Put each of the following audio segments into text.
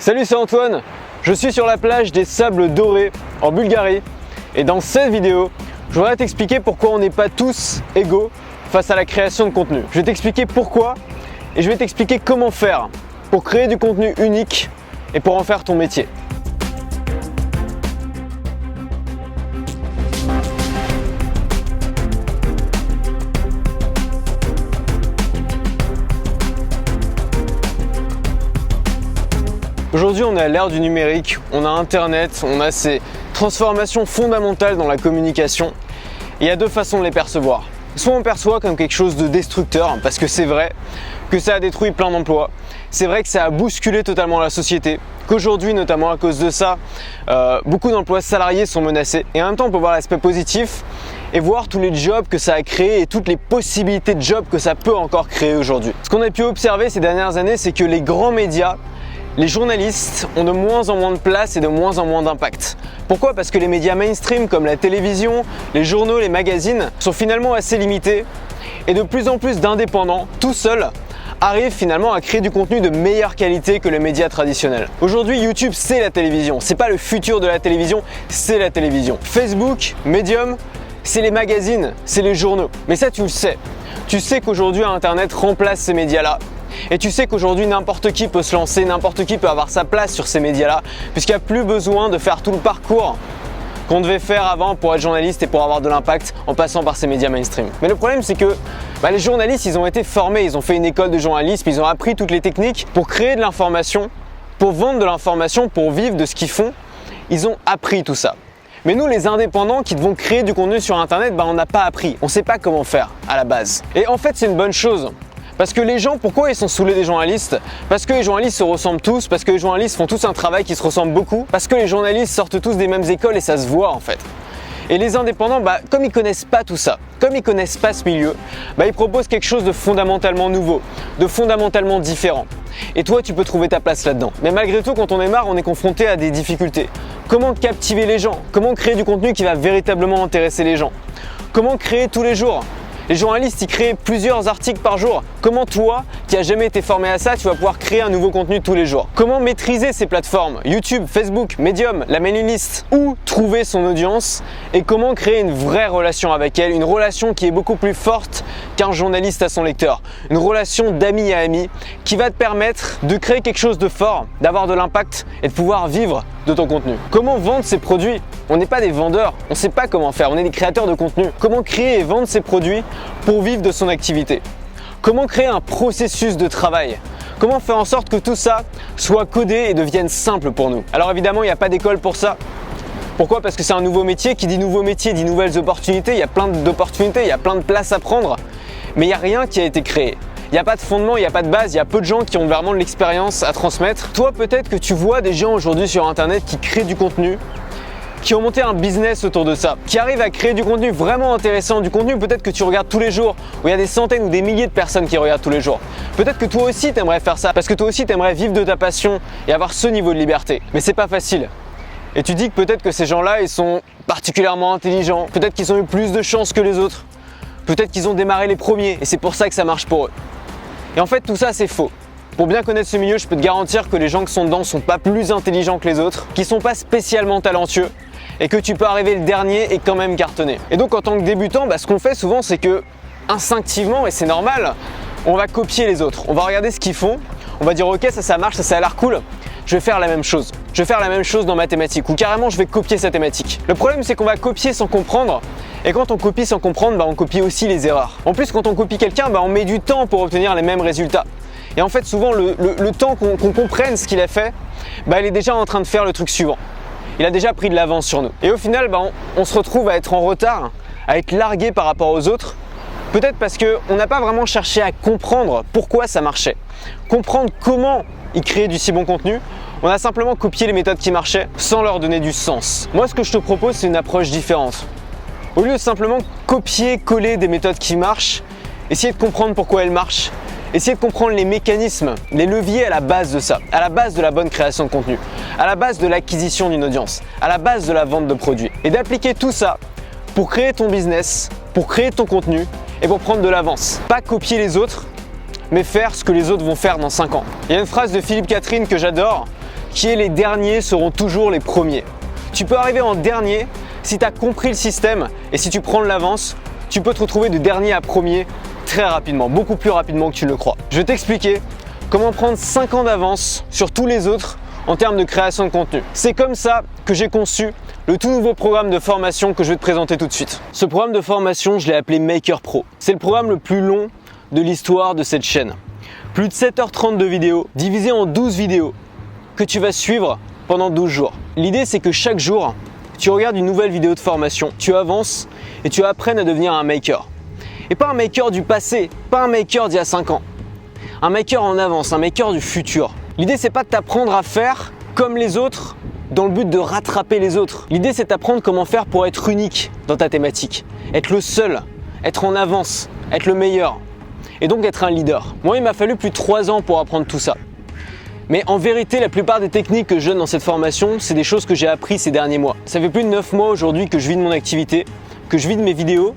Salut, c'est Antoine. Je suis sur la plage des Sables Dorés en Bulgarie et dans cette vidéo, je voudrais t'expliquer pourquoi on n'est pas tous égaux face à la création de contenu. Je vais t'expliquer pourquoi et je vais t'expliquer comment faire pour créer du contenu unique et pour en faire ton métier. Aujourd'hui, on est à l'ère du numérique, on a Internet, on a ces transformations fondamentales dans la communication. Et il y a deux façons de les percevoir. Soit on perçoit comme quelque chose de destructeur, parce que c'est vrai que ça a détruit plein d'emplois. C'est vrai que ça a bousculé totalement la société, qu'aujourd'hui, notamment à cause de ça, beaucoup d'emplois salariés sont menacés. Et en même temps, on peut voir l'aspect positif et voir tous les jobs que ça a créés et toutes les possibilités de jobs que ça peut encore créer aujourd'hui. Ce qu'on a pu observer ces dernières années, c'est que les grands médias, les journalistes ont de moins en moins de place et de moins en moins d'impact. Pourquoi ? Parce que les médias mainstream comme la télévision, les journaux, les magazines sont finalement assez limités et de plus en plus d'indépendants, tout seuls, arrivent finalement à créer du contenu de meilleure qualité que les médias traditionnels. Aujourd'hui, YouTube, c'est la télévision. C'est pas le futur de la télévision, c'est la télévision. Facebook, Medium, c'est les magazines, c'est les journaux. Mais ça, tu le sais. Tu sais qu'aujourd'hui, Internet remplace ces médias-là. Et tu sais qu'aujourd'hui, n'importe qui peut se lancer, n'importe qui peut avoir sa place sur ces médias-là, puisqu'il n'y a plus besoin de faire tout le parcours qu'on devait faire avant pour être journaliste et pour avoir de l'impact en passant par ces médias mainstream. Mais le problème, c'est que les journalistes, ils ont été formés, ils ont fait une école de journalisme, ils ont appris toutes les techniques pour créer de l'information, pour vendre de l'information, pour vivre de ce qu'ils font. Ils ont appris tout ça. Mais nous, les indépendants qui devons créer du contenu sur Internet, on n'a pas appris. On ne sait pas comment faire à la base. Et en fait, c'est une bonne chose. Parce que les gens, pourquoi ils sont saoulés des journalistes ? Parce que les journalistes se ressemblent tous, parce que les journalistes font tous un travail qui se ressemble beaucoup, parce que les journalistes sortent tous des mêmes écoles et ça se voit en fait. Et les indépendants, comme ils connaissent pas tout ça, comme ils connaissent pas ce milieu, ils proposent quelque chose de fondamentalement nouveau, de fondamentalement différent. Et toi, tu peux trouver ta place là-dedans. Mais malgré tout, quand on est marre, on est confronté à des difficultés. Comment captiver les gens ? Comment créer du contenu qui va véritablement intéresser les gens ? Comment créer tous les jours ? Les journalistes, ils créent plusieurs articles par jour. Comment toi, qui n'as jamais été formé à ça, tu vas pouvoir créer un nouveau contenu tous les jours ? Comment maîtriser ces plateformes ? YouTube, Facebook, Medium, la mailing list. Où trouver son audience et comment créer une vraie relation avec elle, une relation qui est beaucoup plus forte qu'un journaliste à son lecteur. Une relation d'ami à ami qui va te permettre de créer quelque chose de fort, d'avoir de l'impact et de pouvoir vivre de ton contenu. Comment vendre ses produits ? On n'est pas des vendeurs, on ne sait pas comment faire, on est des créateurs de contenu. Comment créer et vendre ses produits pour vivre de son activité ? Comment créer un processus de travail ? Comment faire en sorte que tout ça soit codé et devienne simple pour nous ? Alors évidemment, il n'y a pas d'école pour ça. Pourquoi ? Parce que c'est un nouveau métier. Qui dit nouveau métier dit nouvelles opportunités. Il y a plein d'opportunités, il y a plein de places à prendre. Mais il n'y a rien qui a été créé. Il n'y a pas de fondement, il n'y a pas de base, il y a peu de gens qui ont vraiment de l'expérience à transmettre. Toi, peut-être que tu vois des gens aujourd'hui sur Internet qui créent du contenu, qui ont monté un business autour de ça, qui arrivent à créer du contenu vraiment intéressant, du contenu peut-être que tu regardes tous les jours, où il y a des centaines ou des milliers de personnes qui regardent tous les jours. Peut-être que toi aussi tu aimerais faire ça, parce que toi aussi tu aimerais vivre de ta passion et avoir ce niveau de liberté. Mais c'est pas facile. Et tu dis que peut-être que ces gens-là, ils sont particulièrement intelligents, peut-être qu'ils ont eu plus de chance que les autres, peut-être qu'ils ont démarré les premiers et c'est pour ça que ça marche pour eux. Et en fait tout ça c'est faux. Pour bien connaître ce milieu, je peux te garantir que les gens qui sont dedans ne sont pas plus intelligents que les autres, qui ne sont pas spécialement talentueux et que tu peux arriver le dernier et quand même cartonner. Et donc en tant que débutant, ce qu'on fait souvent c'est que instinctivement, et c'est normal, on va copier les autres. On va regarder ce qu'ils font, on va dire ok ça marche, ça a l'air cool, je vais faire la même chose. Je vais faire la même chose dans mathématiques ou carrément je vais copier sa thématique. Le problème c'est qu'on va copier sans comprendre et quand on copie sans comprendre, on copie aussi les erreurs. En plus quand on copie quelqu'un, on met du temps pour obtenir les mêmes résultats. Et en fait souvent le temps qu'on comprenne ce qu'il a fait, il est déjà en train de faire le truc suivant. Il a déjà pris de l'avance sur nous. Et au final, on se retrouve à être en retard, à être largué par rapport aux autres. Peut-être parce qu'on n'a pas vraiment cherché à comprendre pourquoi ça marchait. Comprendre comment ils créaient du si bon contenu. On a simplement copié les méthodes qui marchaient sans leur donner du sens. Moi, ce que je te propose, c'est une approche différente. Au lieu de simplement copier-coller des méthodes qui marchent, essayer de comprendre pourquoi elles marchent. Essayez de comprendre les mécanismes, les leviers à la base de ça, à la base de la bonne création de contenu, à la base de l'acquisition d'une audience, à la base de la vente de produits. Et d'appliquer tout ça pour créer ton business, pour créer ton contenu et pour prendre de l'avance. Pas copier les autres, mais faire ce que les autres vont faire dans 5 ans. Il y a une phrase de Philippe Catherine que j'adore, qui est les derniers seront toujours les premiers. Tu peux arriver en dernier si tu as compris le système et si tu prends de l'avance, tu peux te retrouver de dernier à premier très rapidement, beaucoup plus rapidement que tu ne le crois. Je vais t'expliquer comment prendre 5 ans d'avance sur tous les autres en termes de création de contenu. C'est comme ça que j'ai conçu le tout nouveau programme de formation que je vais te présenter tout de suite. Ce programme de formation, je l'ai appelé Maker Pro. C'est le programme le plus long de l'histoire de cette chaîne. Plus de 7h30 de vidéos, divisé en 12 vidéos que tu vas suivre pendant 12 jours. L'idée, c'est que chaque jour, tu regardes une nouvelle vidéo de formation, tu avances et tu apprennes à devenir un maker. Et pas un maker du passé, pas un maker d'il y a 5 ans. Un maker en avance, un maker du futur. L'idée, c'est pas de t'apprendre à faire comme les autres dans le but de rattraper les autres. L'idée, c'est d'apprendre comment faire pour être unique dans ta thématique, être le seul, être en avance, être le meilleur et donc être un leader. Moi, il m'a fallu plus de 3 ans pour apprendre tout ça. Mais en vérité, la plupart des techniques que je donne dans cette formation, c'est des choses que j'ai apprises ces derniers mois. Ça fait plus de 9 mois aujourd'hui que je vis de mon activité, que je vis de mes vidéos,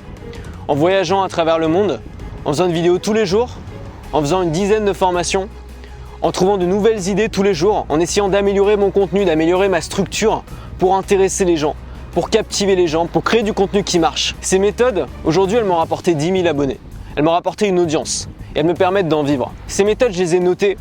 en voyageant à travers le monde, en faisant une vidéo tous les jours, en faisant une dizaine de formations, en trouvant de nouvelles idées tous les jours, en essayant d'améliorer mon contenu, d'améliorer ma structure pour intéresser les gens, pour captiver les gens, pour créer du contenu qui marche. Ces méthodes, aujourd'hui, elles m'ont rapporté 10 000 abonnés. Elles m'ont rapporté une audience et elles me permettent d'en vivre. Ces méthodes, je les ai notées.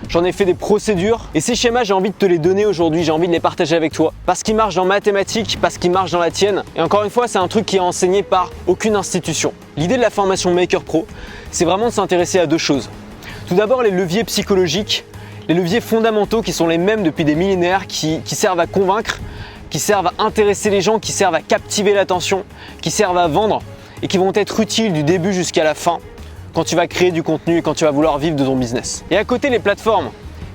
J'en ai fait des procédures et ces schémas, j'ai envie de te les donner aujourd'hui, j'ai envie de les partager avec toi. Parce qu'ils marchent dans ma thématique, parce qu'ils marchent dans la tienne. Et encore une fois, c'est un truc qui est enseigné par aucune institution. L'idée de la formation Maker Pro, c'est vraiment de s'intéresser à 2 choses. Tout d'abord, les leviers psychologiques, les leviers fondamentaux qui sont les mêmes depuis des millénaires, qui servent à convaincre, qui servent à intéresser les gens, qui servent à captiver l'attention, qui servent à vendre et qui vont être utiles du début jusqu'à la fin quand tu vas créer du contenu et quand tu vas vouloir vivre de ton business. Et à côté, les plateformes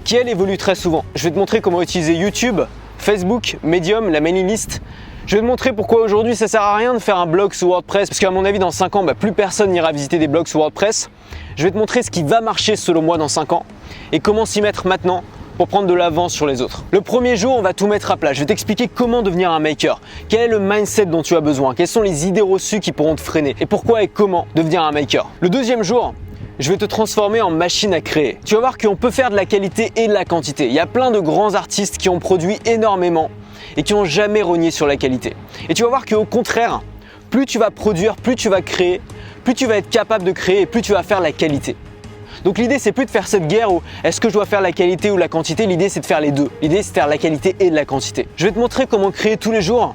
qui, elles, évoluent très souvent. Je vais te montrer comment utiliser YouTube, Facebook, Medium, la mailing list. Je vais te montrer pourquoi aujourd'hui ça sert à rien de faire un blog sur WordPress, parce qu'à mon avis dans 5 ans, plus personne n'ira visiter des blogs sur WordPress. Je vais te montrer ce qui va marcher selon moi dans 5 ans et comment s'y mettre maintenant pour prendre de l'avance sur les autres. Le premier jour, on va tout mettre à plat. Je vais t'expliquer comment devenir un maker, quel est le mindset dont tu as besoin, quelles sont les idées reçues qui pourront te freiner et pourquoi et comment devenir un maker. Le deuxième jour, je vais te transformer en machine à créer. Tu vas voir qu'on peut faire de la qualité et de la quantité. Il y a plein de grands artistes qui ont produit énormément et qui n'ont jamais rogné sur la qualité. Et tu vas voir qu'au contraire, plus tu vas produire, plus tu vas créer, plus tu vas être capable de créer et plus tu vas faire la qualité. Donc l'idée, c'est plus de faire cette guerre où est-ce que je dois faire la qualité ou la quantité. L'idée, c'est de faire les deux. L'idée, c'est de faire la qualité et de la quantité. Je vais te montrer comment créer tous les jours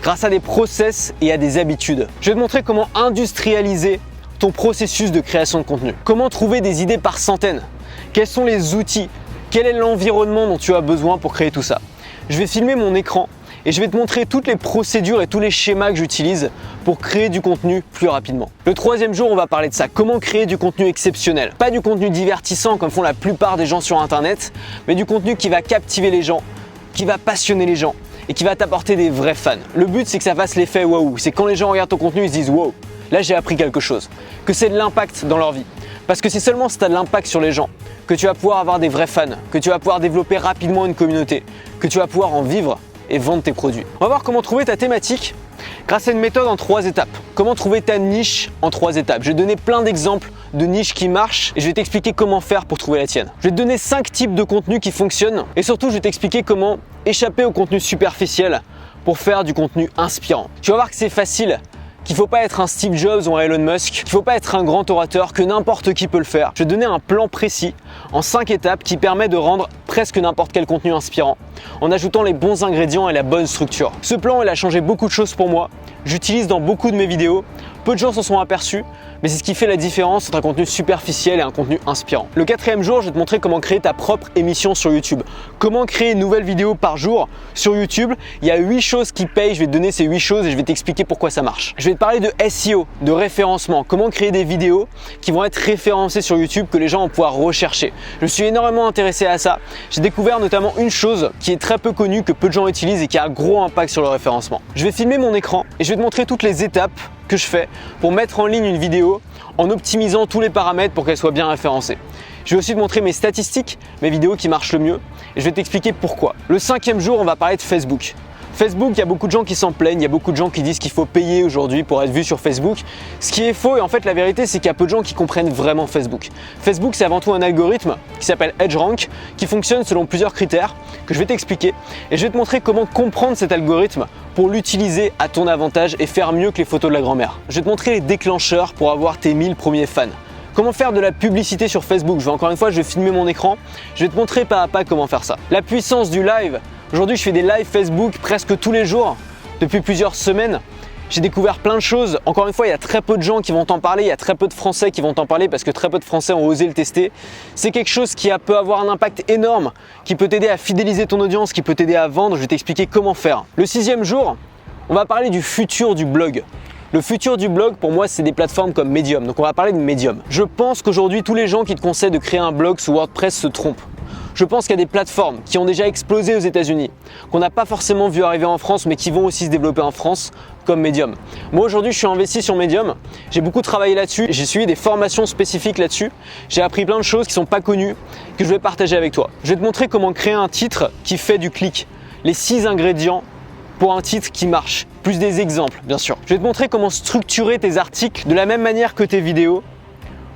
grâce à des process et à des habitudes. Je vais te montrer comment industrialiser ton processus de création de contenu. Comment trouver des idées par centaines. Quels sont les outils? Quel est l'environnement dont tu as besoin pour créer tout ça? Je vais filmer mon écran et je vais te montrer toutes les procédures et tous les schémas que j'utilise pour créer du contenu plus rapidement. Le troisième jour, on va parler de ça. Comment créer du contenu exceptionnel. Pas du contenu divertissant comme font la plupart des gens sur Internet, mais du contenu qui va captiver les gens, qui va passionner les gens et qui va t'apporter des vrais fans. Le but, c'est que ça fasse l'effet waouh. C'est quand les gens regardent ton contenu, ils se disent wow, là j'ai appris quelque chose. Que c'est de l'impact dans leur vie. Parce que c'est seulement si tu as de l'impact sur les gens que tu vas pouvoir avoir des vrais fans, que tu vas pouvoir développer rapidement une communauté, que tu vas pouvoir en vivre et vendre tes produits. On va voir comment trouver ta thématique grâce à une méthode en 3 étapes. Comment trouver ta niche en 3 étapes. Je vais te donner plein d'exemples de niches qui marchent et je vais t'expliquer comment faire pour trouver la tienne. Je vais te donner 5 types de contenus qui fonctionnent et surtout je vais t'expliquer comment échapper au contenu superficiel pour faire du contenu inspirant. Tu vas voir que c'est facile, qu'il ne faut pas être un Steve Jobs ou un Elon Musk, qu'il ne faut pas être un grand orateur, que n'importe qui peut le faire. Je vais te donner un plan précis en 5 étapes qui permet de rendre presque n'importe quel contenu inspirant en ajoutant les bons ingrédients et la bonne structure. Ce plan, il a changé beaucoup de choses pour moi. J'utilise dans beaucoup de mes vidéos. Peu de gens s'en sont aperçus, mais c'est ce qui fait la différence entre un contenu superficiel et un contenu inspirant. Le 4e jour, je vais te montrer comment créer ta propre émission sur YouTube. Comment créer une nouvelle vidéo par jour sur YouTube. Il y a 8 choses qui payent, je vais te donner ces 8 choses et je vais t'expliquer pourquoi ça marche. Je vais te parler de SEO, de référencement, comment créer des vidéos qui vont être référencées sur YouTube, que les gens vont pouvoir rechercher. Je suis énormément intéressé à ça. J'ai découvert notamment une chose qui est très peu connue, que peu de gens utilisent et qui a un gros impact sur le référencement. Je vais filmer mon écran et je vais te montrer toutes les étapes que je fais pour mettre en ligne une vidéo en optimisant tous les paramètres pour qu'elle soit bien référencée. Je vais aussi te montrer mes statistiques, mes vidéos qui marchent le mieux et je vais t'expliquer pourquoi. Le 5e jour, on va parler de Facebook. Facebook, il y a beaucoup de gens qui s'en plaignent, il y a beaucoup de gens qui disent qu'il faut payer aujourd'hui pour être vu sur Facebook. Ce qui est faux et en fait la vérité c'est qu'il y a peu de gens qui comprennent vraiment Facebook. Facebook c'est avant tout un algorithme qui s'appelle EdgeRank qui fonctionne selon plusieurs critères que je vais t'expliquer et je vais te montrer comment comprendre cet algorithme pour l'utiliser à ton avantage et faire mieux que les photos de la grand-mère. Je vais te montrer les déclencheurs pour avoir tes 1000 premiers fans. Comment faire de la publicité sur Facebook. Encore une fois, je vais filmer mon écran, je vais te montrer pas à pas comment faire ça. La puissance du live. Aujourd'hui, je fais des lives Facebook presque tous les jours, depuis plusieurs semaines. J'ai découvert plein de choses. Encore une fois, il y a très peu de gens qui vont t'en parler, il y a très peu de Français qui vont t'en parler parce que très peu de Français ont osé le tester. C'est quelque chose qui peut avoir un impact énorme, qui peut t'aider à fidéliser ton audience, qui peut t'aider à vendre. Je vais t'expliquer comment faire. Le 6e jour, on va parler du futur du blog. Le futur du blog, pour moi, c'est des plateformes comme Medium. Donc on va parler de Medium. Je pense qu'aujourd'hui, tous les gens qui te conseillent de créer un blog sous WordPress se trompent. Je pense qu'il y a des plateformes qui ont déjà explosé aux États-Unis, qu'on n'a pas forcément vu arriver en France, mais qui vont aussi se développer en France, comme Medium. Moi aujourd'hui, je suis investi sur Medium. J'ai beaucoup travaillé là-dessus. J'ai suivi des formations spécifiques là-dessus. J'ai appris plein de choses qui ne sont pas connues, que je vais partager avec toi. Je vais te montrer comment créer un titre qui fait du clic. Les 6 ingrédients pour un titre qui marche. Plus des exemples, bien sûr. Je vais te montrer comment structurer tes articles de la même manière que tes vidéos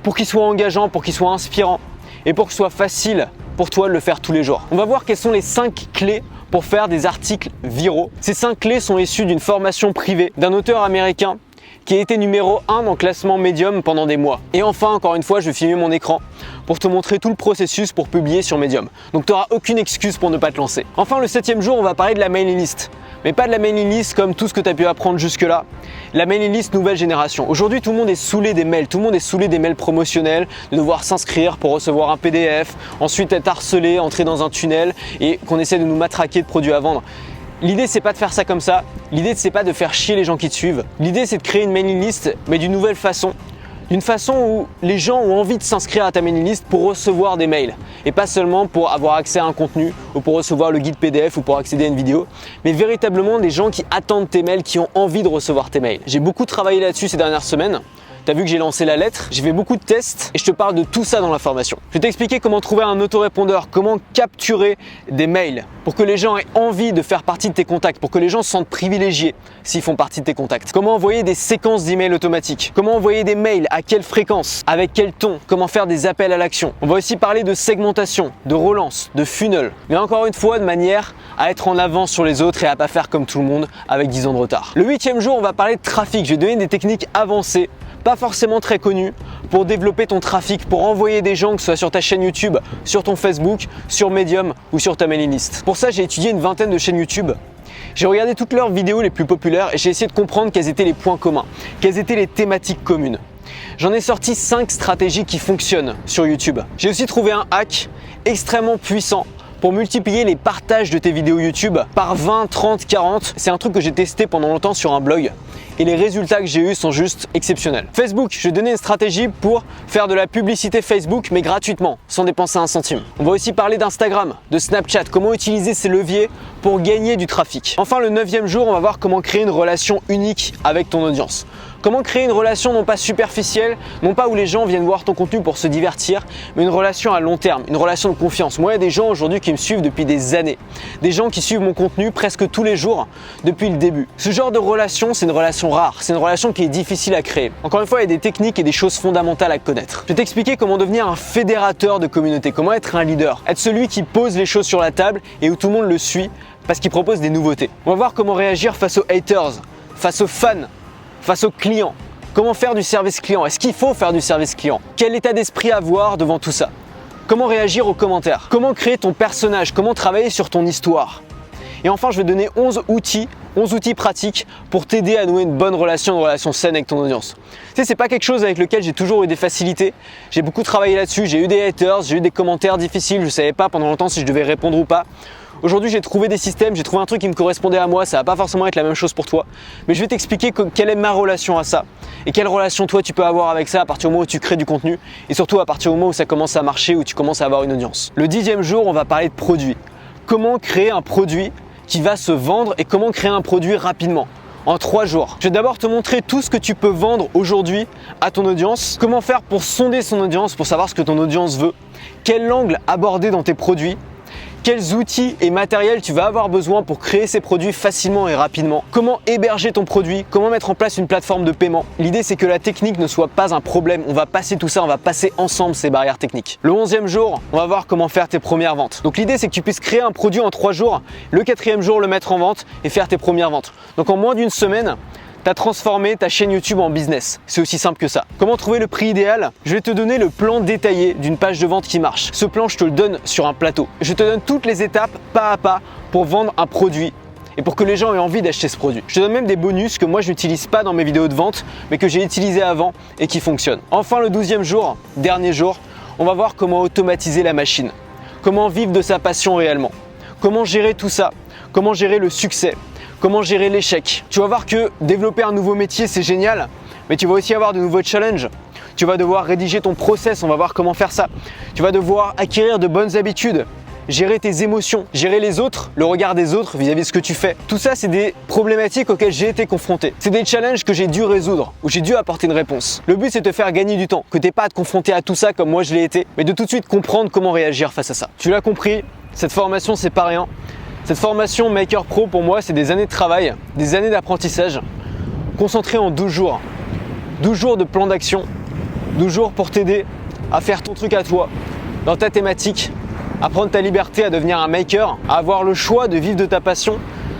pour qu'ils soient engageants, pour qu'ils soient inspirants et pour que ce soit facile pour toi de le faire tous les jours. On va voir quelles sont les 5 clés pour faire des articles viraux. Ces 5 clés sont issues d'une formation privée d'un auteur américain qui a été numéro 1 dans le classement Medium pendant des mois. Et enfin, encore une fois, je vais filmer mon écran pour te montrer tout le processus pour publier sur Medium. Donc tu n'auras aucune excuse pour ne pas te lancer. Enfin, le 7e jour, on va parler de la mailing list. Mais pas de la mailing list comme tout ce que tu as pu apprendre jusque-là. La mailing list nouvelle génération. Aujourd'hui, tout le monde est saoulé des mails. Tout le monde est saoulé des mails promotionnels, de devoir s'inscrire pour recevoir un PDF, ensuite être harcelé, entrer dans un tunnel et qu'on essaie de nous matraquer de produits à vendre. L'idée, c'est pas de faire ça comme ça. L'idée, c'est pas de faire chier les gens qui te suivent. L'idée, c'est de créer une mailing list, mais d'une nouvelle façon. D'une façon où les gens ont envie de s'inscrire à ta mailing list pour recevoir des mails et pas seulement pour avoir accès à un contenu ou pour recevoir le guide PDF ou pour accéder à une vidéo, mais véritablement des gens qui attendent tes mails, qui ont envie de recevoir tes mails. J'ai beaucoup travaillé là-dessus ces dernières semaines. Tu as vu que j'ai lancé la lettre, j'ai fait beaucoup de tests et je te parle de tout ça dans la formation. Je vais t'expliquer comment trouver un autorépondeur, comment capturer des mails pour que les gens aient envie de faire partie de tes contacts, pour que les gens se sentent privilégiés s'ils font partie de tes contacts. Comment envoyer des séquences d'emails automatiques, comment envoyer des mails, à quelle fréquence, avec quel ton, comment faire des appels à l'action. On va aussi parler de segmentation, de relance, de funnel, mais encore une fois de manière à être en avance sur les autres et à pas faire comme tout le monde avec 10 ans de retard. Le 8e jour, on va parler de trafic. Je vais donner des techniques avancées, pas forcément très connu, pour développer ton trafic, pour envoyer des gens, que ce soit sur ta chaîne YouTube, sur ton Facebook, sur Medium ou sur ta mailing list. Pour ça, j'ai étudié une vingtaine de chaînes YouTube. J'ai regardé toutes leurs vidéos les plus populaires et j'ai essayé de comprendre quels étaient les points communs, quelles étaient les thématiques communes. J'en ai sorti 5 stratégies qui fonctionnent sur YouTube. J'ai aussi trouvé un hack extrêmement puissant pour multiplier les partages de tes vidéos YouTube par 20, 30, 40. C'est un truc que j'ai testé pendant longtemps sur un blog et les résultats que j'ai eus sont juste exceptionnels. Facebook, je vais donner une stratégie pour faire de la publicité Facebook mais gratuitement, sans dépenser un centime. On va aussi parler d'Instagram, de Snapchat, comment utiliser ces leviers pour gagner du trafic. Enfin, le 9e jour, on va voir comment créer une relation unique avec ton audience. Comment créer une relation non pas superficielle, non pas où les gens viennent voir ton contenu pour se divertir, mais une relation à long terme, une relation de confiance. Moi, il y a des gens aujourd'hui qui me suivent depuis des années. Des gens qui suivent mon contenu presque tous les jours depuis le début. Ce genre de relation, c'est une relation rare. C'est une relation qui est difficile à créer. Encore une fois, il y a des techniques et des choses fondamentales à connaître. Je vais t'expliquer comment devenir un fédérateur de communauté, comment être un leader. Être celui qui pose les choses sur la table et où tout le monde le suit parce qu'il propose des nouveautés. On va voir comment réagir face aux haters, face aux fans, face aux clients. Comment faire du service client? Est-ce qu'il faut faire du service client? Quel état d'esprit avoir devant tout ça? Comment réagir aux commentaires? Comment créer ton personnage? Comment travailler sur ton histoire? Et enfin, je vais donner 11 outils pratiques pour t'aider à nouer une bonne relation, une relation saine avec ton audience. Tu sais, c'est pas quelque chose avec lequel j'ai toujours eu des facilités. J'ai beaucoup travaillé là-dessus, j'ai eu des haters, j'ai eu des commentaires difficiles, je savais pas pendant longtemps si je devais répondre ou pas. Aujourd'hui, j'ai trouvé des systèmes, j'ai trouvé un truc qui me correspondait à moi, ça va pas forcément être la même chose pour toi, mais je vais t'expliquer quelle est ma relation à ça et quelle relation toi tu peux avoir avec ça à partir du moment où tu crées du contenu et surtout à partir du moment où ça commence à marcher, où tu commences à avoir une audience. Le 10e jour, on va parler de produits. Comment créer un produit qui va se vendre et comment créer un produit rapidement. En 3 jours. Je vais d'abord te montrer tout ce que tu peux vendre aujourd'hui à ton audience, comment faire pour sonder son audience, pour savoir ce que ton audience veut, quel angle aborder dans tes produits, quels outils et matériels tu vas avoir besoin pour créer ces produits facilement et rapidement, comment héberger ton produit, comment mettre en place une plateforme de paiement. L'idée c'est que la technique ne soit pas un problème, on va passer tout ça, on va passer ensemble ces barrières techniques. Le 11e jour, on va voir comment faire tes premières ventes. Donc l'idée c'est que tu puisses créer un produit en 3 jours, le 4e jour le mettre en vente et faire tes premières ventes. Donc en moins d'une semaine, tu as transformé ta chaîne YouTube en business. C'est aussi simple que ça. Comment trouver le prix idéal? Je vais te donner le plan détaillé d'une page de vente qui marche. Ce plan, je te le donne sur un plateau. Je te donne toutes les étapes pas à pas pour vendre un produit et pour que les gens aient envie d'acheter ce produit. Je te donne même des bonus que moi je n'utilise pas dans mes vidéos de vente mais que j'ai utilisé avant et qui fonctionnent. Enfin, le 12e jour, dernier jour, on va voir comment automatiser la machine. Comment vivre de sa passion réellement. Comment gérer tout ça. Comment gérer le succès. Comment gérer l'échec. Tu vas voir que développer un nouveau métier, c'est génial, mais tu vas aussi avoir de nouveaux challenges. Tu vas devoir rédiger ton process, on va voir comment faire ça. Tu vas devoir acquérir de bonnes habitudes, gérer tes émotions, gérer les autres, le regard des autres vis-à-vis de ce que tu fais. Tout ça, c'est des problématiques auxquelles j'ai été confronté. C'est des challenges que j'ai dû résoudre, où j'ai dû apporter une réponse. Le but, c'est de te faire gagner du temps, que tu n'aies pas à te confronter à tout ça comme moi je l'ai été, mais de tout de suite comprendre comment réagir face à ça. Tu l'as compris, cette formation, c'est pas rien. Cette formation Maker Pro, pour moi, c'est des années de travail, des années d'apprentissage, concentrées en 12 jours. 12 jours de plan d'action, 12 jours pour t'aider à faire ton truc à toi, dans ta thématique, à prendre ta liberté, à devenir un maker, à avoir le choix de vivre de ta passion,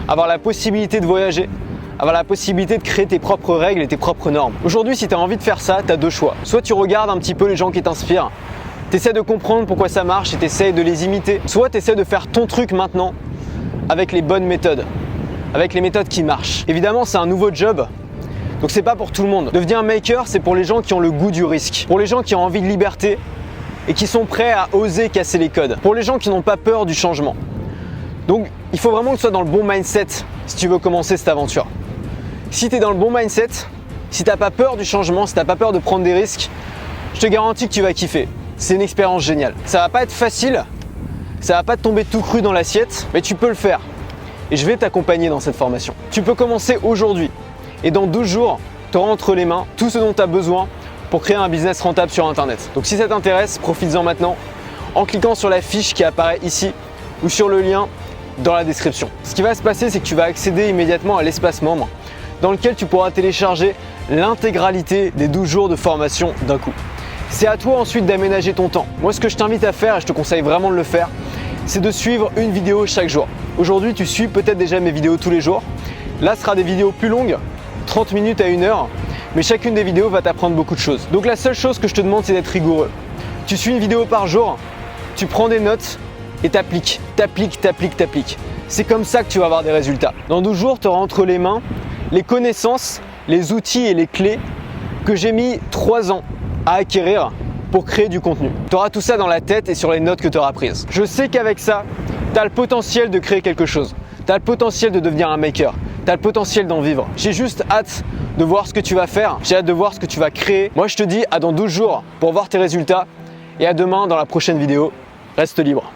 avoir la possibilité de voyager, avoir la possibilité de créer tes propres règles et tes propres normes. Aujourd'hui, si tu as envie de faire ça, tu as 2 choix. Soit tu regardes un petit peu les gens qui t'inspirent, tu essaies de comprendre pourquoi ça marche et tu essaies de les imiter. Soit tu essaies de faire ton truc maintenant, avec les bonnes méthodes, avec les méthodes qui marchent. Évidemment, c'est un nouveau job, donc c'est pas pour tout le monde. Devenir maker, c'est pour les gens qui ont le goût du risque, pour les gens qui ont envie de liberté et qui sont prêts à oser casser les codes, pour les gens qui n'ont pas peur du changement. Donc, il faut vraiment que tu sois dans le bon mindset si tu veux commencer cette aventure. Si tu es dans le bon mindset, si tu n'as pas peur du changement, si tu n'as pas peur de prendre des risques, je te garantis que tu vas kiffer. C'est une expérience géniale. Ça va pas être facile, ça va pas te tomber tout cru dans l'assiette, mais tu peux le faire. Et je vais t'accompagner dans cette formation. Tu peux commencer aujourd'hui et dans 12 jours, tu auras entre les mains tout ce dont tu as besoin pour créer un business rentable sur Internet. Donc si ça t'intéresse, profites-en maintenant en cliquant sur la fiche qui apparaît ici ou sur le lien dans la description. Ce qui va se passer, c'est que tu vas accéder immédiatement à l'espace membre dans lequel tu pourras télécharger l'intégralité des 12 jours de formation d'un coup. C'est à toi ensuite d'aménager ton temps. Moi, ce que je t'invite à faire, et je te conseille vraiment de le faire, c'est de suivre une vidéo chaque jour. Aujourd'hui, tu suis peut-être déjà mes vidéos tous les jours. Là, ce sera des vidéos plus longues, 30 minutes à 1 heure, mais chacune des vidéos va t'apprendre beaucoup de choses. Donc la seule chose que je te demande, c'est d'être rigoureux. Tu suis une vidéo par jour, tu prends des notes et t'appliques. C'est comme ça que tu vas avoir des résultats. Dans 12 jours, tu auras entre les mains les connaissances, les outils et les clés que j'ai mis 3 ans à acquérir pour créer du contenu. Tu auras tout ça dans la tête et sur les notes que tu auras prises. Je sais qu'avec ça, tu as le potentiel de créer quelque chose. Tu as le potentiel de devenir un maker. Tu as le potentiel d'en vivre. J'ai juste hâte de voir ce que tu vas faire. J'ai hâte de voir ce que tu vas créer. Moi, je te dis à dans 12 jours pour voir tes résultats et à demain dans la prochaine vidéo. Reste libre.